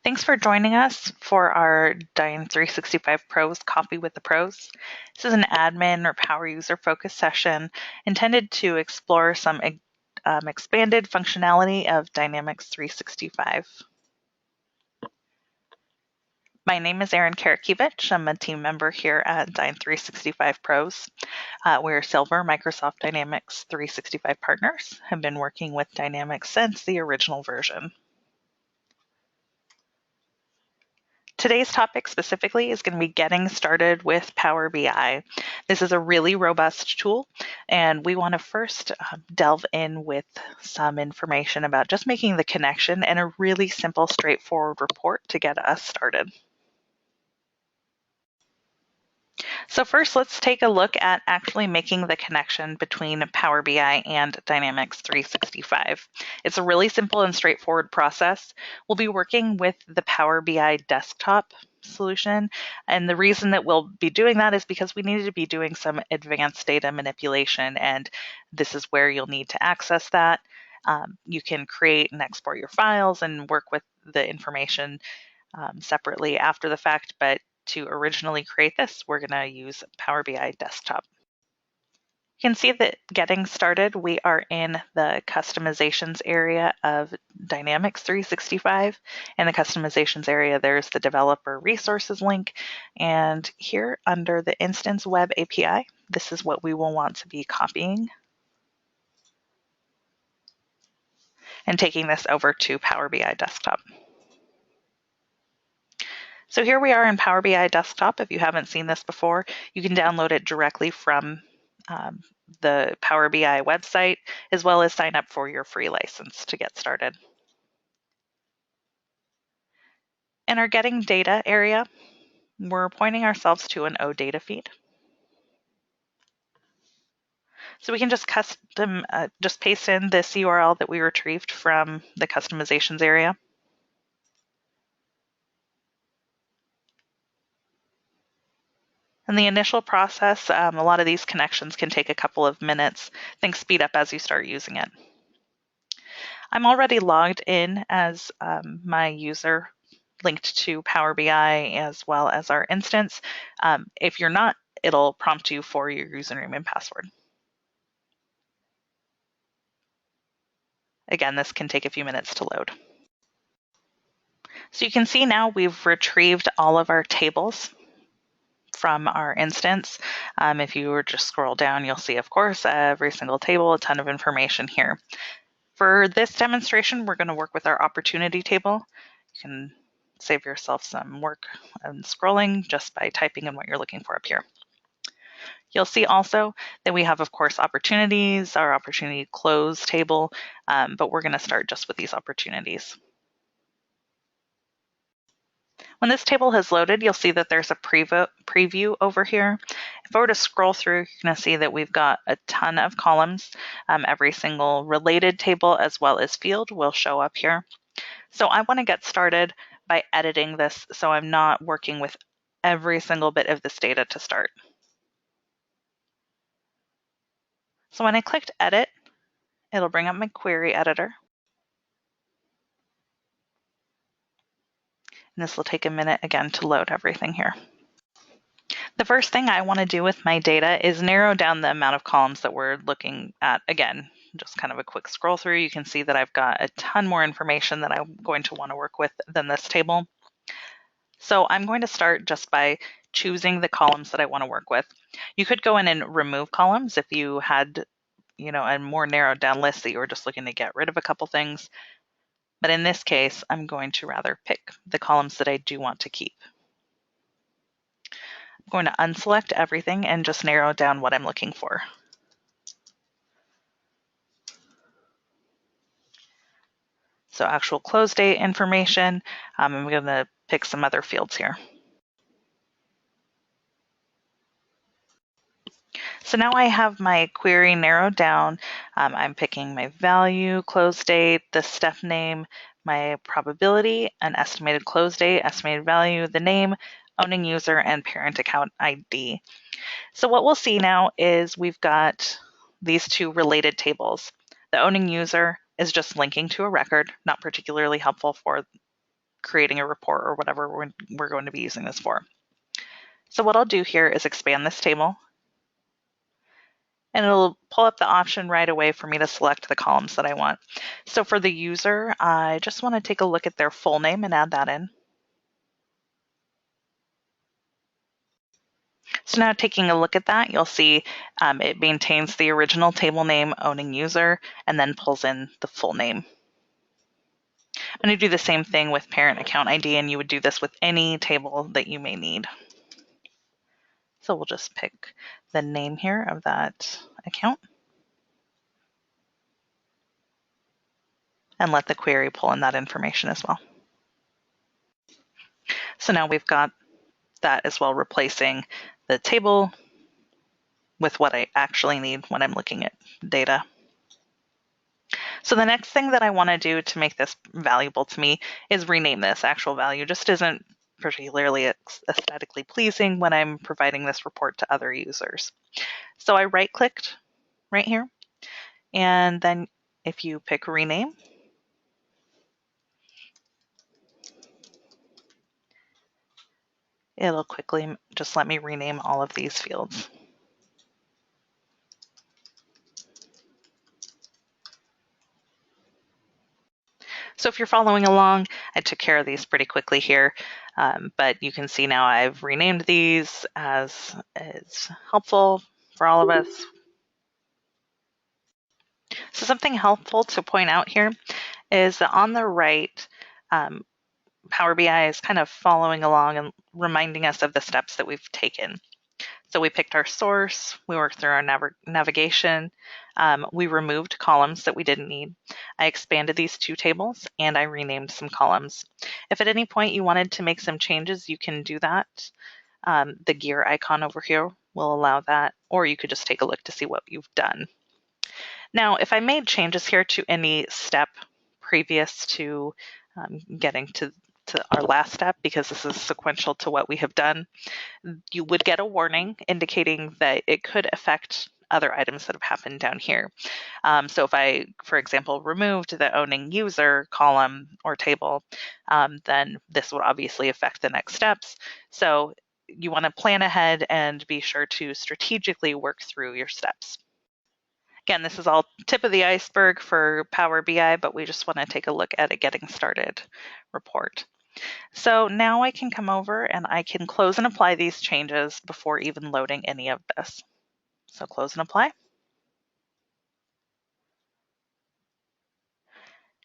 Thanks for joining us for our Dyn 365 Pros Coffee with the Pros. This is an admin or power user focused session intended to explore some expanded functionality of Dynamics 365. My name is Erin Karakiewicz. I'm a team member here at Dyn 365 Pros. We're Silver Microsoft Dynamics 365 partners, have been working with Dynamics since the original version. Today's topic specifically is going to be getting started with Power BI. This is a really robust tool, and we want to first delve in with some information about just making the connection and a really simple, straightforward report to get us started. So first, let's take a look at actually making the connection between Power BI and Dynamics 365. It's a really simple and straightforward process. We'll be working with the Power BI desktop solution, and the reason that we'll be doing that is because we need to be doing some advanced data manipulation, and this is where you'll need to access that. You can create and export your files and work with the information separately after the fact, but to originally create this, we're going to use Power BI Desktop. You can see that getting started, we are in the customizations area of Dynamics 365. In the customizations area, there's the developer resources link. And here under the instance web API, this is what we will want to be copying and taking this over to Power BI Desktop. So here we are in Power BI Desktop. If you haven't seen this before, you can download it directly from the Power BI website, as well as sign up for your free license to get started. In our Getting Data area, we're pointing ourselves to an OData feed. So we can just paste in this URL that we retrieved from the customizations area. In the initial process, a lot of these connections can take a couple of minutes. Things speed up as you start using it. I'm already logged in as my user linked to Power BI as well as our instance. If you're not, it'll prompt you for your username and password. Again, this can take a few minutes to load. So you can see now we've retrieved all of our tables from our instance. If you were to scroll down, you'll see, of course, every single table, a ton of information here. For this demonstration, we're going to work with our opportunity table. You can save yourself some work and scrolling just by typing in what you're looking for up here. You'll see also that we have, of course, opportunities, our opportunity close table, but we're going to start just with these opportunities. When this table has loaded, you'll see that there's a preview over here. If I were to scroll through, you're going to see that we've got a ton of columns. Every single related table as well as field will show up here. So I want to get started by editing this so I'm not working with every single bit of this data to start. So when I clicked Edit, it'll bring up my query editor. And this will take a minute again to load everything here. The first thing I want to do with my data is narrow down the amount of columns that we're looking at. Again, just kind of a quick scroll through, you can see that I've got a ton more information that I'm going to want to work with than this table. So I'm going to start just by choosing the columns that I want to work with. You could go in and remove columns if you had, a more narrowed down list that you were just looking to get rid of a couple things. But in this case, I'm going to rather pick the columns that I do want to keep. I'm going to unselect everything and just narrow down what I'm looking for. So actual close date information, I'm going to pick some other fields here. So now I have my query narrowed down. I'm picking my value, close date, the step name, my probability, an estimated close date, estimated value, the name, owning user, and parent account ID. So what we'll see now is we've got these two related tables. The owning user is just linking to a record, not particularly helpful for creating a report or whatever we're going to be using this for. So what I'll do here is expand this table, and it'll pull up the option right away for me to select the columns that I want. So for the user, I just want to take a look at their full name and add that in. So now taking a look at that, you'll see it maintains the original table name, owning user, and then pulls in the full name. I'm going to do the same thing with parent account ID, and you would do this with any table that you may need. So we'll just pick the name here of that account and let the query pull in that information as well. So now we've got that as well, replacing the table with what I actually need when I'm looking at data. So the next thing that I want to do to make this valuable to me is rename this. Actual value just isn't particularly aesthetically pleasing when I'm providing this report to other users. So I right-clicked right here, and then if you pick rename, it'll quickly just let me rename all of these fields. So if you're following along, I took care of these pretty quickly here, but you can see now I've renamed these as is helpful for all of us. So something helpful to point out here is that on the right, Power BI is kind of following along and reminding us of the steps that we've taken. So we picked our source, we worked through our navigation, we removed columns that we didn't need. I expanded these two tables and I renamed some columns. If at any point you wanted to make some changes, you can do that. The gear icon over here will allow that, or you could just take a look to see what you've done. Now, if I made changes here to any step previous to getting to our last step, because this is sequential to what we have done, you would get a warning indicating that it could affect other items that have happened down here. So if I, for example, removed the owning user column or table, then this would obviously affect the next steps. So you want to plan ahead and be sure to strategically work through your steps. Again, this is all tip of the iceberg for Power BI, but we just want to take a look at a getting started report. So now I can come over and I can close and apply these changes before even loading any of this. So close and apply.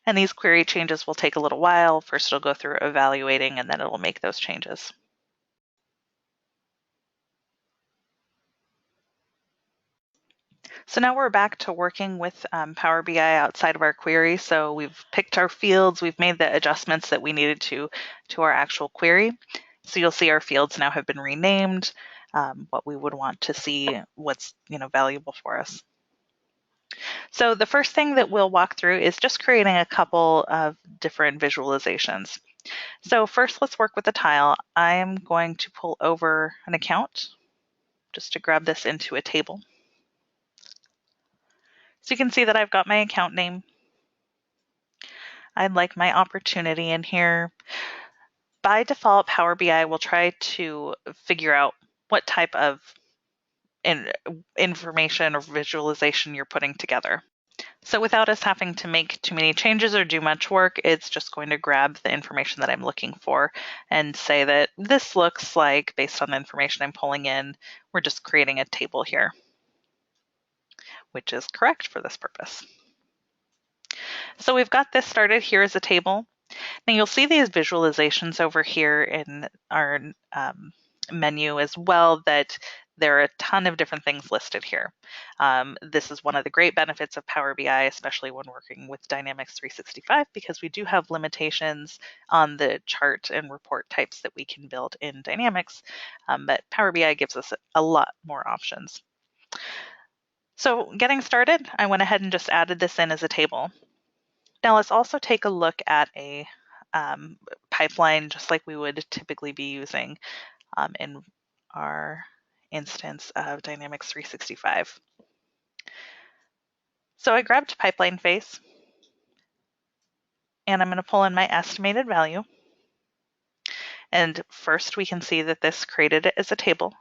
And these query changes will take a little while. First it'll go through evaluating and then it will make those changes. So now we're back to working with Power BI outside of our query. So we've picked our fields, we've made the adjustments that we needed to our actual query. So you'll see our fields now have been renamed, what we would want to see, what's valuable for us. So the first thing that we'll walk through is just creating a couple of different visualizations. So first, let's work with the tile. I'm going to pull over an account just to grab this into a table. So you can see that I've got my account name. I'd like my opportunity in here. By default, Power BI will try to figure out what type of information or visualization you're putting together. So without us having to make too many changes or do much work, it's just going to grab the information that I'm looking for and say that this looks like, based on the information I'm pulling in, we're just creating a table here, which is correct for this purpose. So we've got this started here as a table. Now you'll see these visualizations over here in our menu as well, that there are a ton of different things listed here. This is one of the great benefits of Power BI, especially when working with Dynamics 365, because we do have limitations on the chart and report types that we can build in Dynamics, but Power BI gives us a lot more options. So getting started, I went ahead and just added this in as a table. Now let's also take a look at a pipeline, just like we would typically be using in our instance of Dynamics 365. So I grabbed pipeline face, and I'm going to pull in my estimated value. And first we can see that this created it as a table,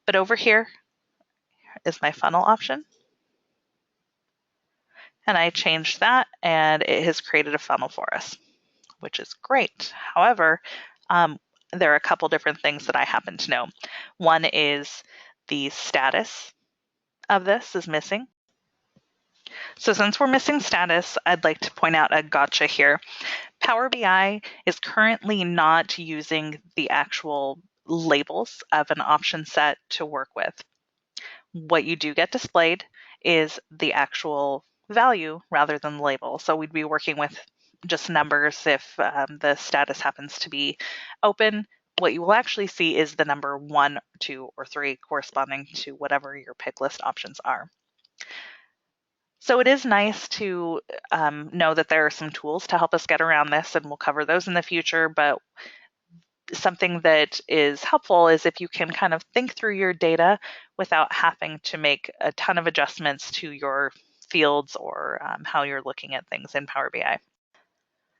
but over here is my funnel option. And I changed that and it has created a funnel for us, which is great. However, there are a couple different things that I happen to know. One is the status of this is missing. So since we're missing status, I'd like to point out a gotcha here. Power BI is currently not using the actual labels of an option set to work with. What you do get displayed is the actual value rather than the label. So we'd be working with just numbers if the status happens to be open. What you will actually see is the number 1, 2, or 3 corresponding to whatever your pick list options are. So it is nice to know that there are some tools to help us get around this, and we'll cover those in the future, but something that is helpful is if you can kind of think through your data without having to make a ton of adjustments to your fields or how you're looking at things in Power BI.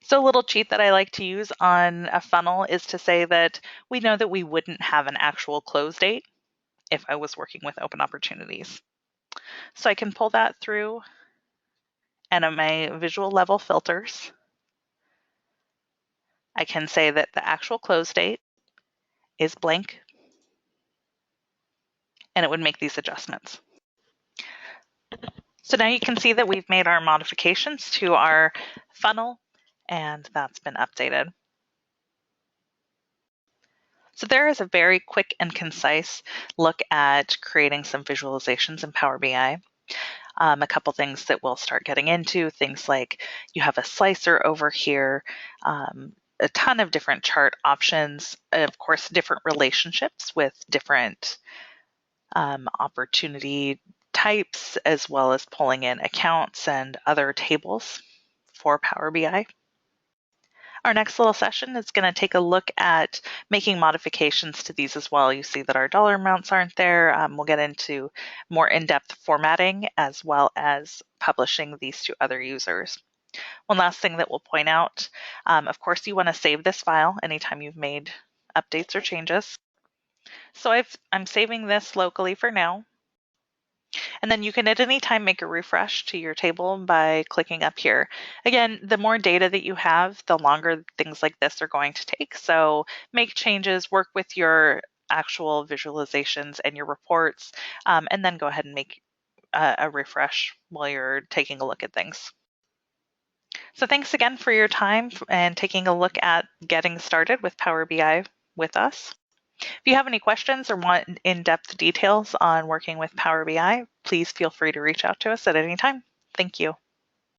So a little cheat that I like to use on a funnel is to say that we know that we wouldn't have an actual close date if I was working with open opportunities. So I can pull that through, and on my visual level filters, I can say that the actual close date is blank, and it would make these adjustments. So now you can see that we've made our modifications to our funnel, and that's been updated. So there is a very quick and concise look at creating some visualizations in Power BI. A couple things that we'll start getting into, things like you have a slicer over here, a ton of different chart options, of course, different relationships with different opportunity types, as well as pulling in accounts and other tables for Power BI. Our next little session is going to take a look at making modifications to these as well. You see that our dollar amounts aren't there. We'll get into more in-depth formatting as well as publishing these to other users. One last thing that we'll point out, of course, you want to save this file anytime you've made updates or changes. So I'm saving this locally for now. And then you can at any time make a refresh to your table by clicking up here. Again, the more data that you have, the longer things like this are going to take. So make changes, work with your actual visualizations and your reports, and then go ahead and make a refresh while you're taking a look at things. So thanks again for your time and taking a look at getting started with Power BI with us. If you have any questions or want in-depth details on working with Power BI, please feel free to reach out to us at any time. Thank you.